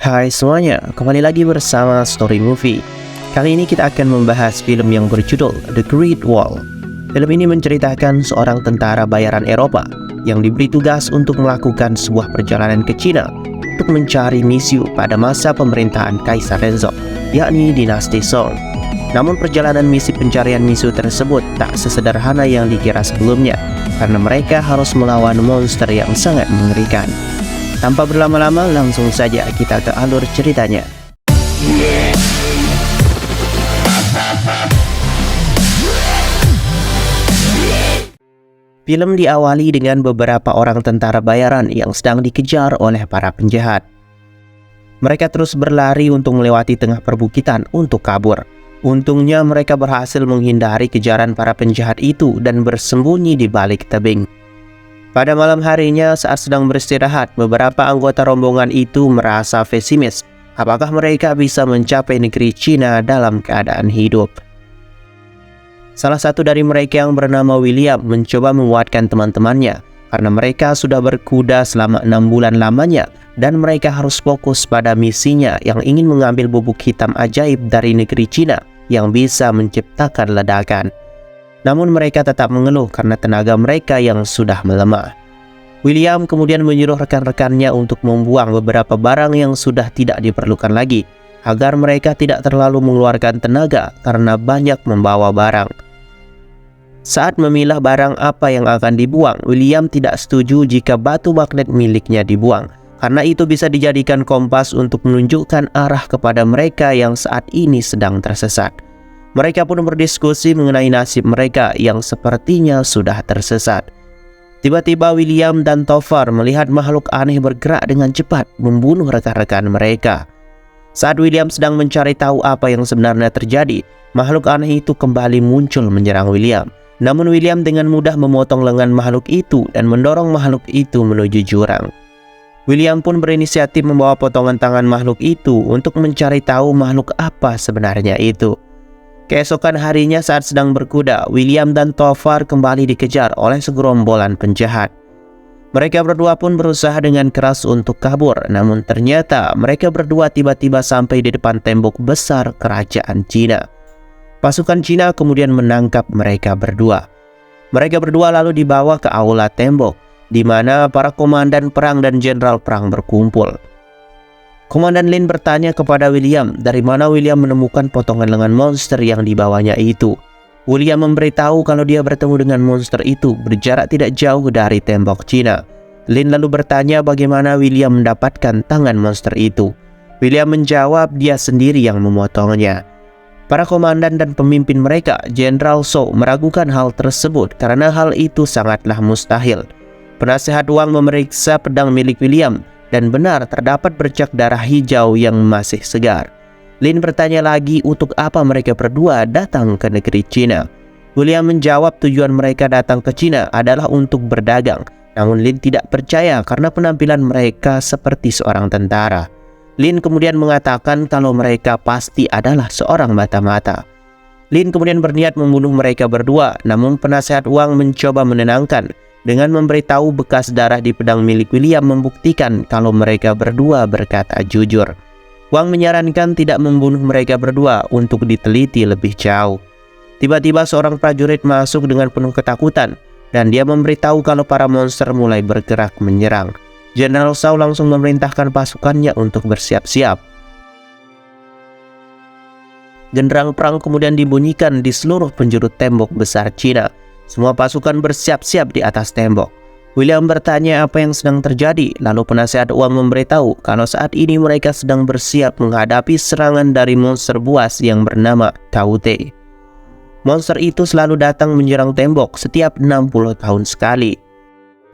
Hai semuanya, kembali lagi bersama Story Movie. Kali ini kita akan membahas film yang berjudul The Great Wall. Film ini menceritakan seorang tentara bayaran Eropa yang diberi tugas untuk melakukan sebuah perjalanan ke Cina untuk mencari Misyu pada masa pemerintahan Kaisar Renzo, yakni dinasti Song. Namun perjalanan misi pencarian Misyu tersebut tak sesederhana yang dikira sebelumnya, karena mereka harus melawan monster yang sangat mengerikan. Tanpa berlama-lama, langsung saja kita ke alur ceritanya. Film diawali dengan beberapa orang tentara bayaran yang sedang dikejar oleh para penjahat. Mereka terus berlari untuk melewati tengah perbukitan untuk kabur. Untungnya mereka berhasil menghindari kejaran para penjahat itu dan bersembunyi di balik tebing. Pada malam harinya saat sedang beristirahat, beberapa anggota rombongan itu merasa pesimis apakah mereka bisa mencapai negeri Cina dalam keadaan hidup. Salah satu dari mereka yang bernama William mencoba menguatkan teman-temannya karena mereka sudah berkuda selama 6 bulan lamanya dan mereka harus fokus pada misinya yang ingin mengambil bubuk hitam ajaib dari negeri Cina yang bisa menciptakan ledakan. Namun mereka tetap mengeluh karena tenaga mereka yang sudah melemah. William kemudian menyuruh rekan-rekannya untuk membuang beberapa barang yang sudah tidak diperlukan lagi, agar mereka tidak terlalu mengeluarkan tenaga karena banyak membawa barang. Saat memilah barang apa yang akan dibuang, William tidak setuju jika batu magnet miliknya dibuang, karena itu bisa dijadikan kompas untuk menunjukkan arah kepada mereka yang saat ini sedang tersesat. Mereka pun berdiskusi mengenai nasib mereka yang sepertinya sudah tersesat. Tiba-tiba William dan Topher melihat makhluk aneh bergerak dengan cepat membunuh rekan-rekan mereka. Saat William sedang mencari tahu apa yang sebenarnya terjadi, makhluk aneh itu kembali muncul menyerang William. Namun William dengan mudah memotong lengan makhluk itu dan mendorong makhluk itu menuju jurang. William pun berinisiatif membawa potongan tangan makhluk itu untuk mencari tahu makhluk apa sebenarnya itu. Keesokan harinya saat sedang berkuda, William dan Topher kembali dikejar oleh segerombolan penjahat. Mereka berdua pun berusaha dengan keras untuk kabur, namun ternyata mereka berdua tiba-tiba sampai di depan tembok besar kerajaan Cina. Pasukan Cina kemudian menangkap mereka berdua. Mereka berdua lalu dibawa ke aula tembok, di mana para komandan perang dan jenderal perang berkumpul. Komandan Lin bertanya kepada William dari mana William menemukan potongan lengan monster yang dibawanya itu. William memberitahu kalau dia bertemu dengan monster itu berjarak tidak jauh dari tembok Cina. Lin lalu bertanya bagaimana William mendapatkan tangan monster itu. William menjawab dia sendiri yang memotongnya. Para komandan dan pemimpin mereka, Jenderal Zhou, meragukan hal tersebut karena hal itu sangatlah mustahil. Penasehat Wang memeriksa pedang milik William dan benar terdapat bercak darah hijau yang masih segar. Lin bertanya lagi untuk apa mereka berdua datang ke negeri Cina. William menjawab tujuan mereka datang ke Cina adalah untuk berdagang. Namun Lin tidak percaya karena penampilan mereka seperti seorang tentara. Lin kemudian mengatakan kalau mereka pasti adalah seorang mata-mata. Lin kemudian berniat membunuh mereka berdua, namun penasehat Wang mencoba menenangkan dengan memberitahu bekas darah di pedang milik William membuktikan kalau mereka berdua berkata jujur. Wang menyarankan tidak membunuh mereka berdua untuk diteliti lebih jauh. Tiba-tiba seorang prajurit masuk dengan penuh ketakutan dan dia memberitahu kalau para monster mulai bergerak menyerang. Jenderal Zhou langsung memerintahkan pasukannya untuk bersiap-siap. Genderang perang kemudian dibunyikan di seluruh penjuru tembok besar Cina. Semua pasukan bersiap-siap di atas tembok. William bertanya apa yang sedang terjadi, lalu penasehat Wang memberitahu kalau saat ini mereka sedang bersiap menghadapi serangan dari monster buas yang bernama Taute. Monster itu selalu datang menyerang tembok setiap 60 tahun sekali.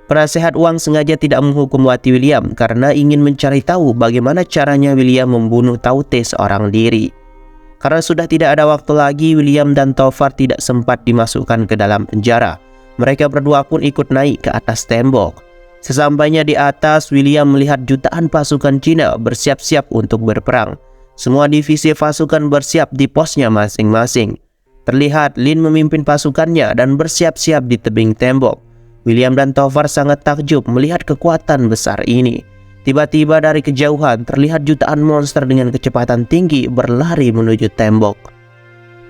Penasehat Wang sengaja tidak menghukum mati William karena ingin mencari tahu bagaimana caranya William membunuh Taute seorang diri. Karena sudah tidak ada waktu lagi, William dan Topher tidak sempat dimasukkan ke dalam penjara. Mereka berdua pun ikut naik ke atas tembok. Sesampainya di atas, William melihat jutaan pasukan Cina bersiap-siap untuk berperang. Semua divisi pasukan bersiap di posnya masing-masing. Terlihat Lin memimpin pasukannya dan bersiap-siap di tebing tembok. William dan Topher sangat takjub melihat kekuatan besar ini. Tiba-tiba dari kejauhan terlihat jutaan monster dengan kecepatan tinggi berlari menuju tembok.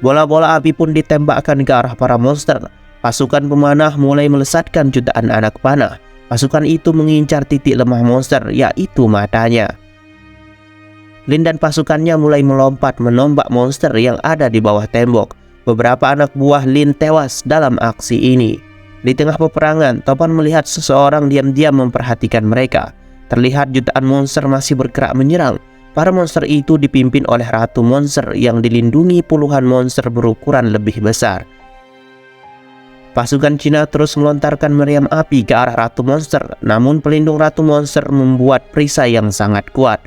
Bola-bola api pun ditembakkan ke arah para monster. Pasukan pemanah mulai melesatkan jutaan anak panah. Pasukan itu mengincar titik lemah monster, yaitu matanya. Lin dan pasukannya mulai melompat menombak monster yang ada di bawah tembok. Beberapa anak buah Lin tewas dalam aksi ini. Di tengah peperangan, Topan melihat seseorang diam-diam memperhatikan mereka. Terlihat jutaan monster masih bergerak menyerang. Para monster itu dipimpin oleh Ratu Monster yang dilindungi puluhan monster berukuran lebih besar. Pasukan Cina terus melontarkan meriam api ke arah Ratu Monster, namun pelindung Ratu Monster membuat perisai yang sangat kuat.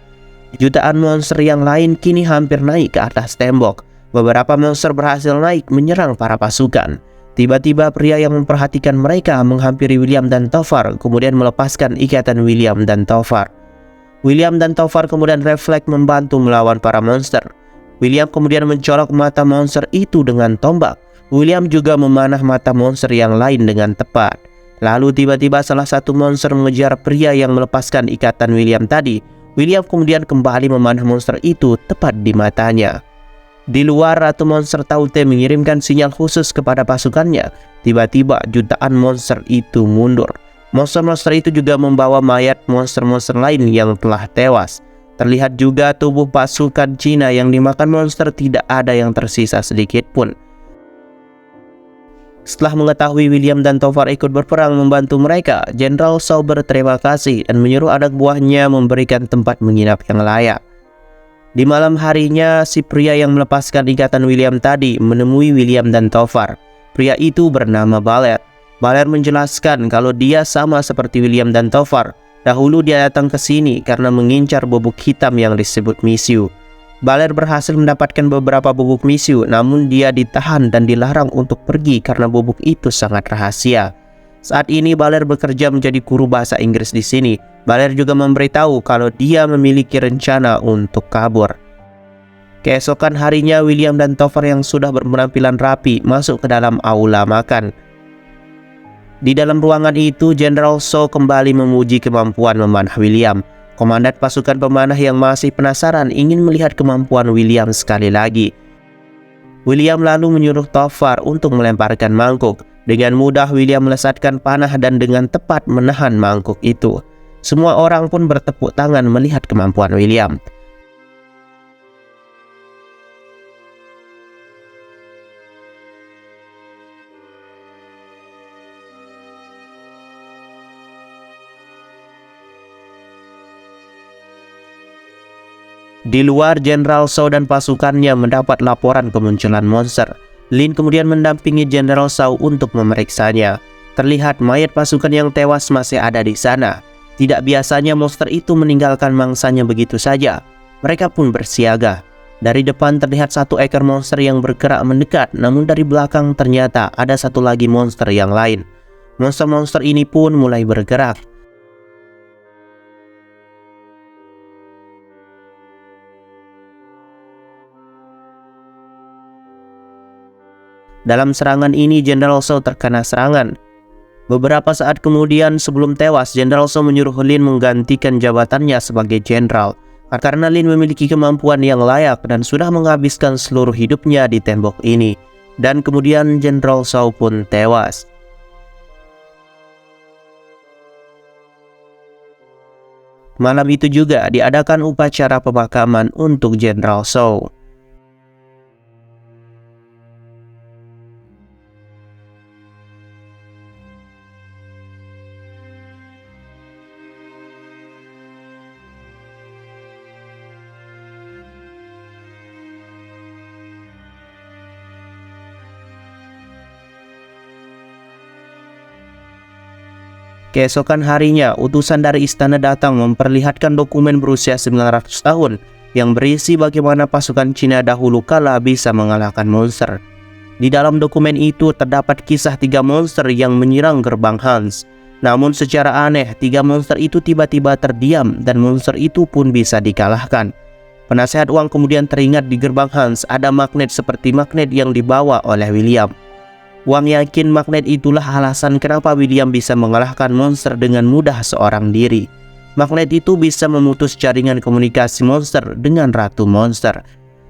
Jutaan monster yang lain kini hampir naik ke atas tembok. Beberapa monster berhasil naik menyerang para pasukan. Tiba-tiba pria yang memperhatikan mereka menghampiri William dan Tovar, kemudian melepaskan ikatan William dan Tovar. William dan Tovar kemudian refleks membantu melawan para monster. William kemudian mencolok mata monster itu dengan tombak. William juga memanah mata monster yang lain dengan tepat. Lalu tiba-tiba salah satu monster mengejar pria yang melepaskan ikatan William tadi. William kemudian kembali memanah monster itu tepat di matanya. Di luar, Ratu Monster Taute mengirimkan sinyal khusus kepada pasukannya. Tiba-tiba jutaan monster itu mundur. Monster-monster itu juga membawa mayat monster-monster lain yang telah tewas. Terlihat juga tubuh pasukan Cina yang dimakan monster tidak ada yang tersisa sedikit pun. Setelah mengetahui William dan Tovar ikut berperang membantu mereka, Jenderal Zhou berterima kasih dan menyuruh anak buahnya memberikan tempat menginap yang layak. Di malam harinya, si pria yang melepaskan ikatan William tadi menemui William dan Tovar. Pria itu bernama Baler. Baler menjelaskan kalau dia sama seperti William dan Tovar. Dahulu dia datang ke sini karena mengincar bubuk hitam yang disebut misiu. Baler berhasil mendapatkan beberapa bubuk misiu, namun dia ditahan dan dilarang untuk pergi karena bubuk itu sangat rahasia. Saat ini Baler bekerja menjadi guru bahasa Inggris di sini. Baler juga memberitahu kalau dia memiliki rencana untuk kabur. Keesokan harinya, William dan Tovar yang sudah berpenampilan rapi masuk ke dalam aula makan. Di dalam ruangan itu, Jenderal Zhou kembali memuji kemampuan memanah William. Komandan pasukan pemanah yang masih penasaran ingin melihat kemampuan William sekali lagi. William lalu menyuruh Tovar untuk melemparkan mangkuk. Dengan mudah William melesatkan panah dan dengan tepat menahan mangkuk itu. Semua orang pun bertepuk tangan melihat kemampuan William. Di luar, Jenderal Zhou dan pasukannya mendapat laporan kemunculan monster. Lin kemudian mendampingi Jenderal Zhou untuk memeriksanya. Terlihat mayat pasukan yang tewas masih ada di sana. Tidak biasanya monster itu meninggalkan mangsanya begitu saja. Mereka pun bersiaga. Dari depan terlihat satu ekor monster yang bergerak mendekat, namun dari belakang ternyata ada satu lagi monster yang lain. Monster-monster ini pun mulai bergerak. Dalam serangan ini, Jenderal Zhou terkena serangan. Beberapa saat kemudian sebelum tewas, Jenderal Zhou menyuruh Lin menggantikan jabatannya sebagai jenderal. Karena Lin memiliki kemampuan yang layak dan sudah menghabiskan seluruh hidupnya di tembok ini. Dan kemudian Jenderal Zhou pun tewas. Malam itu juga diadakan upacara pemakaman untuk Jenderal Zhou. Keesokan harinya, utusan dari istana datang memperlihatkan dokumen berusia 900 tahun yang berisi bagaimana pasukan Cina dahulu kala bisa mengalahkan monster. Di dalam dokumen itu terdapat kisah 3 monster yang menyerang gerbang Hans. Namun secara aneh, 3 monster itu tiba-tiba terdiam dan monster itu pun bisa dikalahkan. Penasehat uang kemudian teringat di gerbang Hans ada magnet seperti magnet yang dibawa oleh William. Wang yakin magnet itulah alasan kenapa William bisa mengalahkan monster dengan mudah seorang diri. Magnet itu bisa memutus jaringan komunikasi monster dengan ratu monster.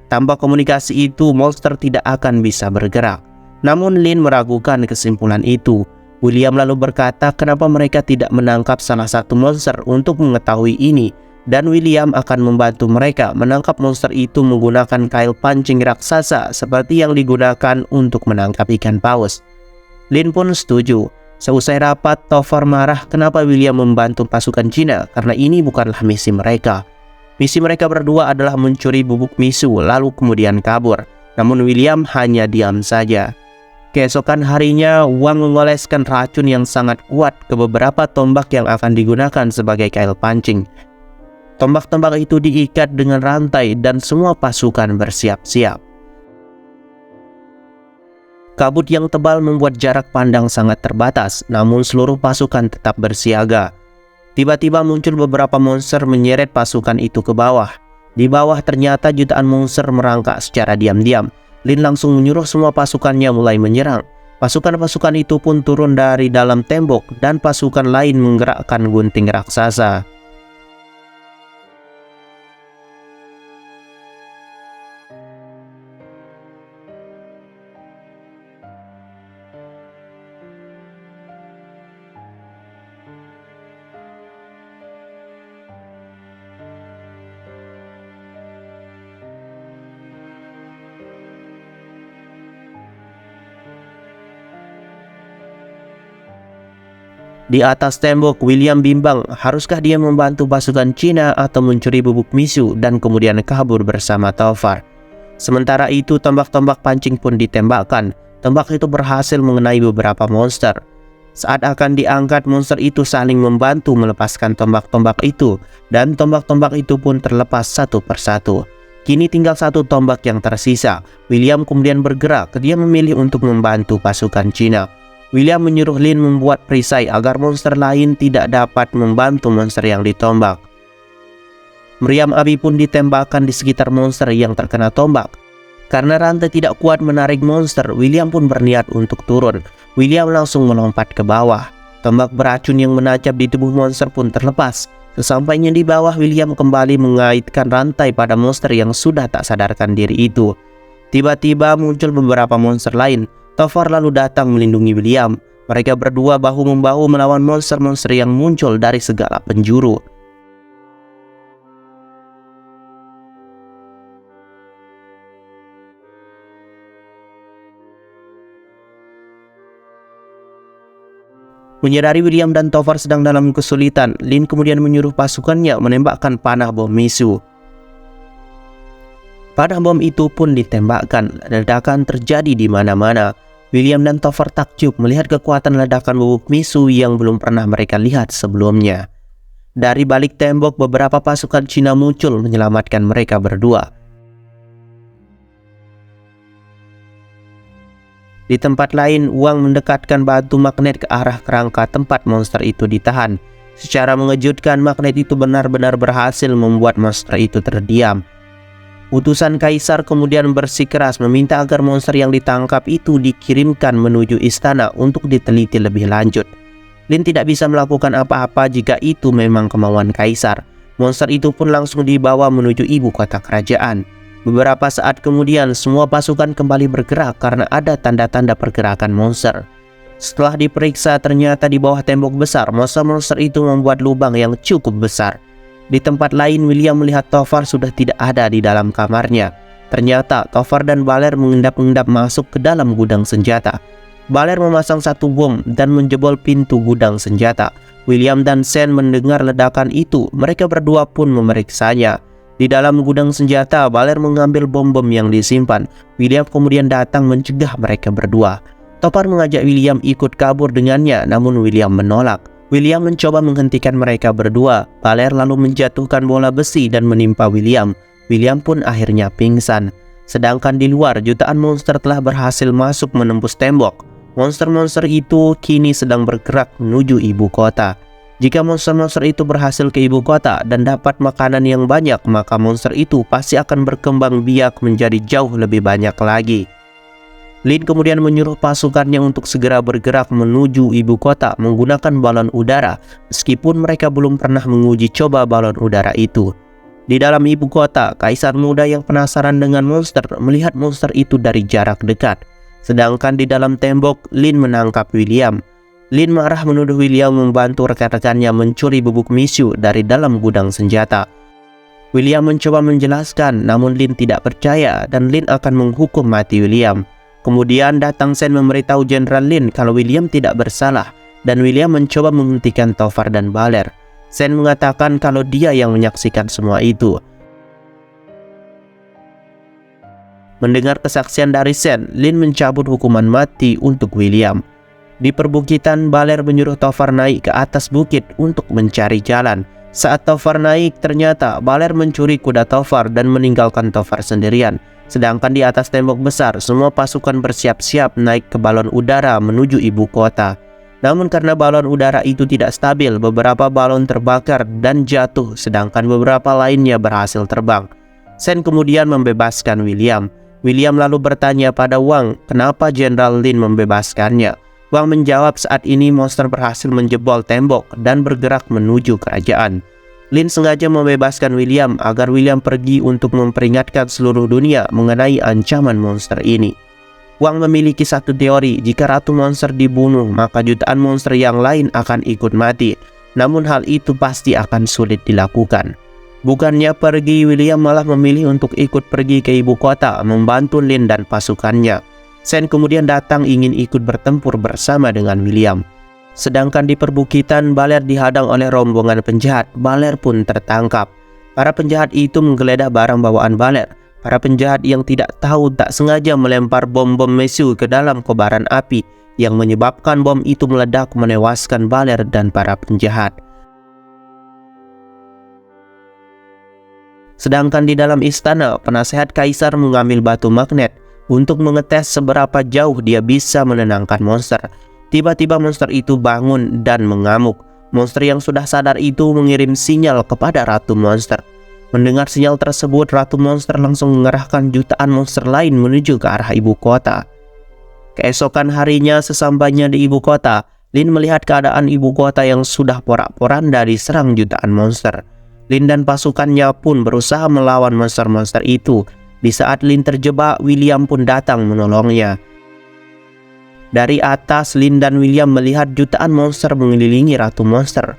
Tanpa komunikasi itu, monster tidak akan bisa bergerak. Namun Lin meragukan kesimpulan itu. William lalu berkata kenapa mereka tidak menangkap salah satu monster untuk mengetahui ini, dan William akan membantu mereka menangkap monster itu menggunakan kail pancing raksasa seperti yang digunakan untuk menangkap ikan paus. Lin pun setuju. Seusai rapat, Topher marah kenapa William membantu pasukan Cina karena ini bukanlah misi mereka. Misi mereka berdua adalah mencuri bubuk misu lalu kemudian kabur. Namun William hanya diam saja. Keesokan harinya, Wang mengoleskan racun yang sangat kuat ke beberapa tombak yang akan digunakan sebagai kail pancing. Tombak-tombak itu diikat dengan rantai dan semua pasukan bersiap-siap. Kabut yang tebal membuat jarak pandang sangat terbatas, namun seluruh pasukan tetap bersiaga. Tiba-tiba muncul beberapa monster menyeret pasukan itu ke bawah. Di bawah ternyata jutaan monster merangkak secara diam-diam. Lin langsung menyuruh semua pasukannya mulai menyerang. Pasukan-pasukan itu pun turun dari dalam tembok dan pasukan lain menggerakkan gunting raksasa. Di atas tembok, William bimbang haruskah dia membantu pasukan Cina atau mencuri bubuk misu dan kemudian kabur bersama Topher. Sementara itu, tombak-tombak pancing pun ditembakkan. Tombak itu berhasil mengenai beberapa monster. Saat akan diangkat, monster itu saling membantu melepaskan tombak-tombak itu, dan tombak-tombak itu pun terlepas satu persatu. Kini tinggal satu tombak yang tersisa. William kemudian bergerak, dia memilih untuk membantu pasukan Cina. William menyuruh Lin membuat perisai agar monster lain tidak dapat membantu monster yang ditombak. Meriam api pun ditembakkan di sekitar monster yang terkena tombak. Karena rantai tidak kuat menarik monster, William pun berniat untuk turun. William langsung melompat ke bawah. Tombak beracun yang menancap di tubuh monster pun terlepas. Sesampainya di bawah, William kembali mengaitkan rantai pada monster yang sudah tak sadarkan diri itu. Tiba-tiba muncul beberapa monster lain. Topher lalu datang melindungi William. Mereka berdua bahu-membahu melawan monster-monster yang muncul dari segala penjuru. Menyadari William dan Topher sedang dalam kesulitan, Lin kemudian menyuruh pasukannya menembakkan panah bom misu. Panah bom itu pun ditembakkan. Ledakan terjadi di mana-mana. William dan Topher takjub melihat kekuatan ledakan bubuk misu yang belum pernah mereka lihat sebelumnya. Dari balik tembok, beberapa pasukan Cina muncul menyelamatkan mereka berdua. Di tempat lain, Wang mendekatkan batu magnet ke arah kerangka tempat monster itu ditahan. Secara mengejutkan, magnet itu benar-benar berhasil membuat monster itu terdiam. Utusan Kaisar kemudian bersikeras meminta agar monster yang ditangkap itu dikirimkan menuju istana untuk diteliti lebih lanjut. Lin tidak bisa melakukan apa-apa jika itu memang kemauan Kaisar. Monster itu pun langsung dibawa menuju ibu kota kerajaan. Beberapa saat kemudian, semua pasukan kembali bergerak karena ada tanda-tanda pergerakan monster. Setelah diperiksa, ternyata di bawah tembok besar, monster-monster itu membuat lubang yang cukup besar. Di tempat lain, William melihat Topher sudah tidak ada di dalam kamarnya. Ternyata Topher dan Baler mengendap-endap masuk ke dalam gudang senjata. Baler memasang satu bom dan menjebol pintu gudang senjata. William dan Sen mendengar ledakan itu. Mereka berdua pun memeriksanya. Di dalam gudang senjata, Baler mengambil bom-bom yang disimpan. William kemudian datang mencegah mereka berdua. Topher mengajak William ikut kabur dengannya, namun William menolak. William mencoba menghentikan mereka berdua. Baler lalu menjatuhkan bola besi dan menimpa William. William pun akhirnya pingsan. Sedangkan di luar, jutaan monster telah berhasil masuk menembus tembok. Monster-monster itu kini sedang bergerak menuju ibu kota. Jika monster-monster itu berhasil ke ibu kota dan dapat makanan yang banyak, maka monster itu pasti akan berkembang biak menjadi jauh lebih banyak lagi. Lin kemudian menyuruh pasukannya untuk segera bergerak menuju ibu kota menggunakan balon udara, meskipun mereka belum pernah menguji coba balon udara itu. Di dalam ibu kota, kaisar muda yang penasaran dengan monster melihat monster itu dari jarak dekat. Sedangkan di dalam tembok, Lin menangkap William. Lin marah menuduh William membantu rekan-rekannya mencuri bubuk misu dari dalam gudang senjata. William mencoba menjelaskan, namun Lin tidak percaya dan Lin akan menghukum mati William. Kemudian datang Sen memberitahu Jenderal Lin kalau William tidak bersalah dan William mencoba menghentikan Tovar dan Baler. Sen mengatakan kalau dia yang menyaksikan semua itu. Mendengar kesaksian dari Sen, Lin mencabut hukuman mati untuk William. Di perbukitan, Baler menyuruh Tovar naik ke atas bukit untuk mencari jalan. Saat Tovar naik, ternyata Baler mencuri kuda Tovar dan meninggalkan Tovar sendirian. Sedangkan di atas tembok besar, semua pasukan bersiap-siap naik ke balon udara menuju ibu kota. Namun karena balon udara itu tidak stabil, beberapa balon terbakar dan jatuh, sedangkan beberapa lainnya berhasil terbang. Sen kemudian membebaskan William. William lalu bertanya pada Wang, kenapa Jenderal Lin membebaskannya. Wang menjawab saat ini monster berhasil menjebol tembok dan bergerak menuju kerajaan. Lin sengaja membebaskan William agar William pergi untuk memperingatkan seluruh dunia mengenai ancaman monster ini. Wang memiliki satu teori, jika Ratu Monster dibunuh, maka jutaan monster yang lain akan ikut mati. Namun hal itu pasti akan sulit dilakukan. Bukannya pergi, William malah memilih untuk ikut pergi ke ibu kota membantu Lin dan pasukannya. Sen kemudian datang ingin ikut bertempur bersama dengan William. Sedangkan di perbukitan, Baler dihadang oleh rombongan penjahat. Baler pun tertangkap. Para penjahat itu menggeledah barang bawaan Baler. Para penjahat yang tidak tahu tak sengaja melempar bom-bom mesu ke dalam kobaran api yang menyebabkan bom itu meledak menewaskan Baler dan para penjahat. Sedangkan di dalam istana, penasehat kaisar mengambil batu magnet untuk mengetes seberapa jauh dia bisa menenangkan monster. Tiba-tiba monster itu bangun dan mengamuk. Monster yang sudah sadar itu mengirim sinyal kepada Ratu Monster. Mendengar sinyal tersebut, Ratu Monster langsung mengerahkan jutaan monster lain menuju ke arah ibu kota. Keesokan harinya, sesampainya di ibu kota, Lin melihat keadaan ibu kota yang sudah porak-poranda diserang jutaan monster. Lin dan pasukannya pun berusaha melawan monster-monster itu. Di saat Lin terjebak, William pun datang menolongnya. Dari atas, Lin dan William melihat jutaan monster mengelilingi Ratu Monster.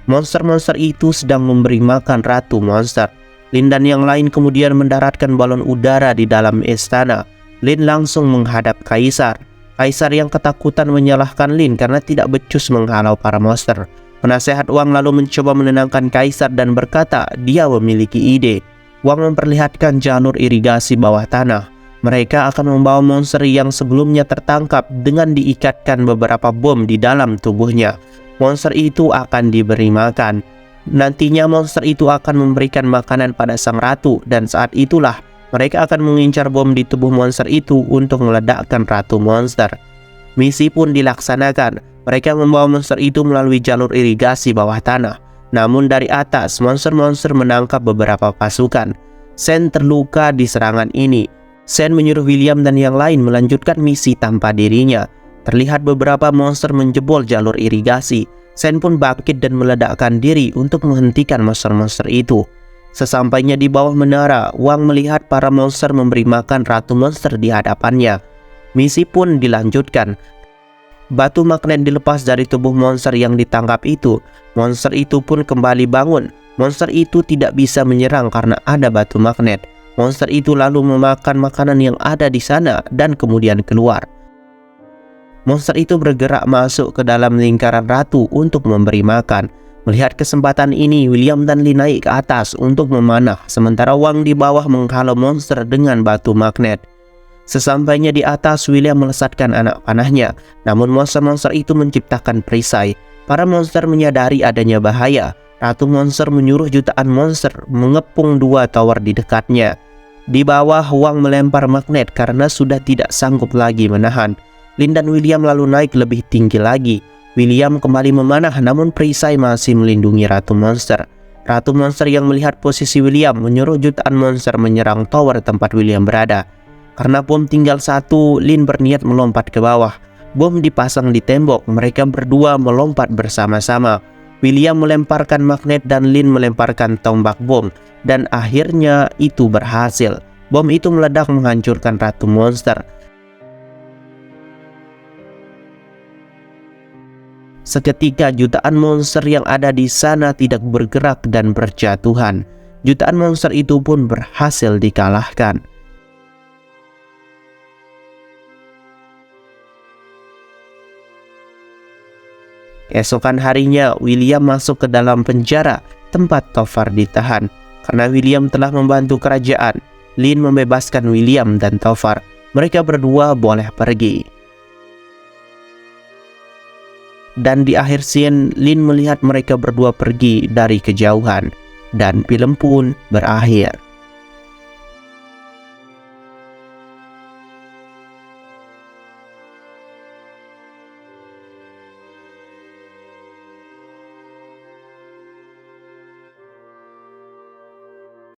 Monster-monster itu sedang memberi makan Ratu Monster. Lin dan yang lain kemudian mendaratkan balon udara di dalam istana. Lin langsung menghadap kaisar. Kaisar yang ketakutan menyalahkan Lin karena tidak becus menghalau para monster. Penasehat Wang lalu mencoba menenangkan kaisar dan berkata dia memiliki ide. Wang memperlihatkan jalur irigasi bawah tanah. Mereka akan membawa monster yang sebelumnya tertangkap dengan diikatkan beberapa bom di dalam tubuhnya. Monster itu akan diberi makan. Nantinya monster itu akan memberikan makanan pada sang ratu dan saat itulah mereka akan mengincar bom di tubuh monster itu untuk meledakkan Ratu Monster. Misi pun dilaksanakan. Mereka membawa monster itu melalui jalur irigasi bawah tanah. Namun dari atas, monster-monster menangkap beberapa pasukan. Sen terluka di serangan ini. Sen menyuruh William dan yang lain melanjutkan misi tanpa dirinya. Terlihat beberapa monster menjebol jalur irigasi. Sen pun bangkit dan meledakkan diri untuk menghentikan monster-monster itu. Sesampainya di bawah menara, Wang melihat para monster memberi makan Ratu Monster di hadapannya. Misi pun dilanjutkan. Batu magnet dilepas dari tubuh monster yang ditangkap itu. Monster itu pun kembali bangun. Monster itu tidak bisa menyerang karena ada batu magnet. Monster itu lalu memakan makanan yang ada di sana dan kemudian keluar. Monster itu bergerak masuk ke dalam lingkaran ratu untuk memberi makan. Melihat kesempatan ini, William dan Lee naik ke atas untuk memanah, sementara Wang di bawah menghalau monster dengan batu magnet. Sesampainya di atas, William melesatkan anak panahnya, namun monster-monster itu menciptakan perisai. Para monster menyadari adanya bahaya. Ratu Monster menyuruh jutaan monster mengepung dua tower di dekatnya. Di bawah, Wang melempar magnet karena sudah tidak sanggup lagi menahan. Lin dan William lalu naik lebih tinggi lagi. William kembali memanah, namun perisai masih melindungi Ratu Monster. Ratu Monster yang melihat posisi William menyuruh jutaan monster menyerang tower tempat William berada. Karena bom tinggal satu, Lin berniat melompat ke bawah. Bom dipasang di tembok, mereka berdua melompat bersama-sama. William melemparkan magnet dan Lin melemparkan tombak bom, dan akhirnya itu berhasil. Bom itu meledak menghancurkan Ratu Monster. Seketika jutaan monster yang ada di sana tidak bergerak dan berjatuhan. Jutaan monster itu pun berhasil dikalahkan. Keesokan harinya, William masuk ke dalam penjara tempat Topher ditahan. Karena William telah membantu kerajaan, Lin membebaskan William dan Topher. Mereka berdua boleh pergi. Dan di akhir scene, Lin melihat mereka berdua pergi dari kejauhan. Dan film pun berakhir.